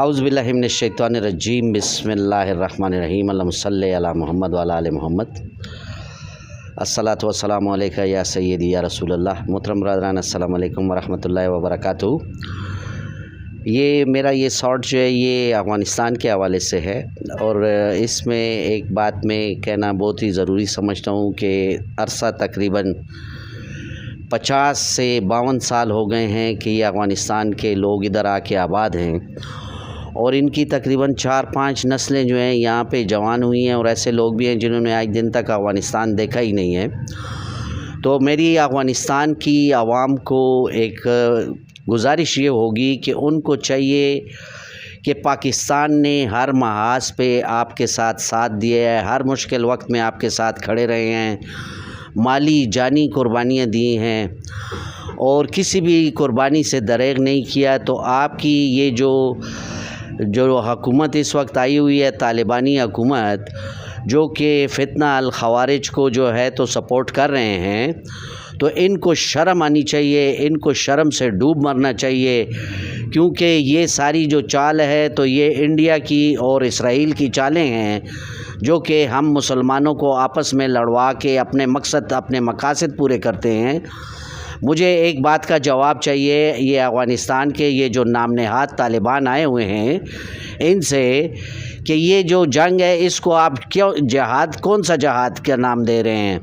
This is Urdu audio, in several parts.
اعوذ باللہ من الشیطان الرجیم بسم اللہ الرحمن الرحیم اللہم صلی علی محمد وعلی آل محمد الصلاۃ والسلام علیکہ یا سیدی یا رسول اللہ۔ محترم برادران، السلام علیکم ورحمۃ اللہ وبرکاتہ۔ یہ میرا شارٹ جو ہے یہ افغانستان کے حوالے سے ہے، اور اس میں ایک بات میں کہنا بہت ہی ضروری سمجھتا ہوں کہ عرصہ تقریباً 50 سے 52 سال ہو گئے ہیں کہ یہ افغانستان کے لوگ ادھر آ کے آباد ہیں، اور ان کی تقریباً 4-5 نسلیں جو ہیں یہاں پہ جوان ہوئی ہیں، اور ایسے لوگ بھی ہیں جنہوں نے آج دن تک افغانستان دیکھا ہی نہیں ہے۔ تو میری افغانستان کی عوام کو ایک گزارش یہ ہوگی کہ ان کو چاہیے کہ پاکستان نے ہر محاذ پہ آپ کے ساتھ دیا ہے، ہر مشکل وقت میں آپ کے ساتھ کھڑے رہے ہیں، مالی جانی قربانیاں دی ہیں، اور کسی بھی قربانی سے دریغ نہیں کیا۔ تو آپ کی یہ جو حکومت اس وقت آئی ہوئی ہے، طالبانی حکومت، جو کہ فتنہ الخوارج کو جو ہے تو سپورٹ کر رہے ہیں، تو ان کو شرم آنی چاہیے، ان کو شرم سے ڈوب مرنا چاہیے، کیونکہ یہ ساری جو چال ہے تو یہ انڈیا کی اور اسرائیل کی چالیں ہیں، جو کہ ہم مسلمانوں کو آپس میں لڑوا کے اپنے مقاصد پورے کرتے ہیں۔ مجھے ایک بات کا جواب چاہیے یہ افغانستان کے یہ جو نام نہاد طالبان آئے ہوئے ہیں ان سے، کہ یہ جو جنگ ہے اس کو آپ کیوں کون سا جہاد کا نام دے رہے ہیں؟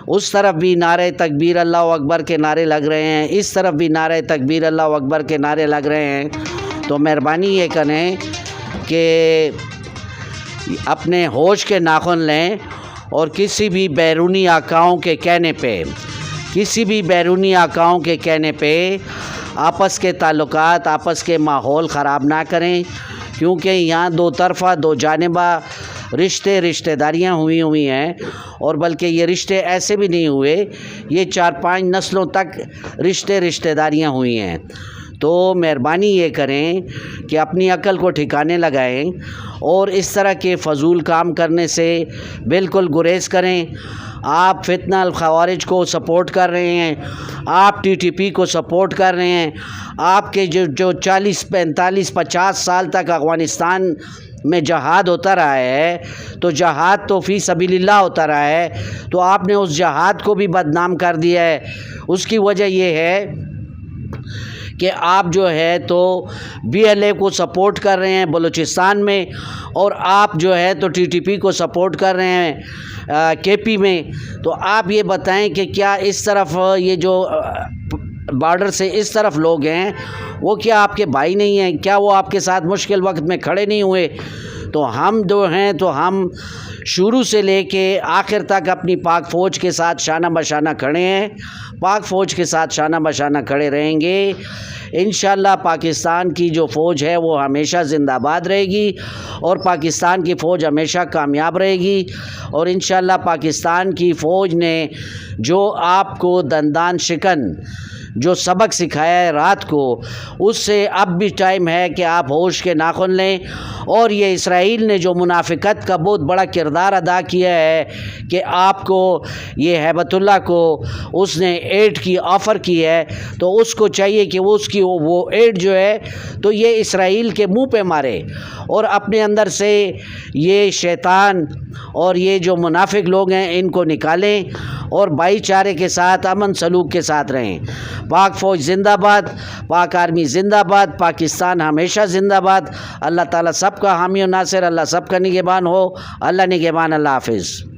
اس طرف بھی نعرہ تکبیر اللہ اکبر کے نعرے لگ رہے ہیں، اس طرف بھی نعرہ تکبیر اللہ اکبر کے نعرے لگ رہے ہیں۔ تو مہربانی یہ کریں کہ اپنے ہوش کے ناخن لیں، اور کسی بھی بیرونی آقاؤں کے کہنے پہ آپس کے تعلقات، آپس کے ماحول خراب نہ کریں، کیونکہ یہاں دو طرفہ دو جانبہ رشتہ داریاں ہوئی ہیں، اور بلکہ یہ رشتے ایسے بھی نہیں ہوئے، یہ 4-5 نسلوں تک رشتہ داریاں ہوئی ہیں۔ تو مہربانی یہ کریں کہ اپنی عقل کو ٹھکانے لگائیں، اور اس طرح کے فضول کام کرنے سے بالکل گریز کریں۔ آپ فتنہ الخوارج کو سپورٹ کر رہے ہیں، آپ TTP کو سپورٹ کر رہے ہیں، آپ کے جو 40, 45, 50 سال تک افغانستان میں جہاد ہوتا رہا ہے، تو جہاد تو فی سبیل اللہ ہوتا رہا ہے، تو آپ نے اس جہاد کو بھی بدنام کر دیا ہے۔ اس کی وجہ یہ ہے کہ آپ جو ہے تو BLA کو سپورٹ کر رہے ہیں بلوچستان میں، اور آپ جو ہے تو TTP کو سپورٹ کر رہے ہیں KP میں۔ تو آپ یہ بتائیں کہ کیا اس طرف یہ جو بارڈر سے اس طرف لوگ ہیں وہ کیا آپ کے بھائی نہیں ہیں؟ کیا وہ آپ کے ساتھ مشکل وقت میں کھڑے نہیں ہوئے؟ تو ہم جو ہیں تو ہم شروع سے لے کے آخر تک اپنی پاک فوج کے ساتھ شانہ بشانہ کھڑے ہیں، پاک فوج کے ساتھ شانہ بشانہ کھڑے رہیں گے۔ انشاءاللہ پاکستان کی جو فوج ہے وہ ہمیشہ زندہ باد رہے گی، اور پاکستان کی فوج ہمیشہ کامیاب رہے گی، اور انشاءاللہ پاکستان کی فوج نے جو آپ کو دندان شکن جو سبق سکھایا ہے رات کو، اس سے اب بھی ٹائم ہے کہ آپ ہوش کے ناخن لیں۔ اور یہ اسرائیل نے جو منافقت کا بہت بڑا کردار ادا کیا ہے کہ آپ کو یہ ہیبت اللہ کو اس نے ایڈ کی آفر کی ہے، تو اس کو چاہیے کہ وہ ایڈ جو ہے تو یہ اسرائیل کے منہ پہ مارے، اور اپنے اندر سے یہ شیطان اور یہ جو منافق لوگ ہیں ان کو نکالیں، اور بھائی چارے کے ساتھ امن سلوک کے ساتھ رہیں۔ پاک فوج زندہ باد، پاک آرمی زندہ باد، پاکستان ہمیشہ زندہ باد۔ اللہ تعالیٰ سب کا حامی و ناصر، اللہ سب کا نگہبان ہو۔ اللہ نگہبان، اللہ حافظ۔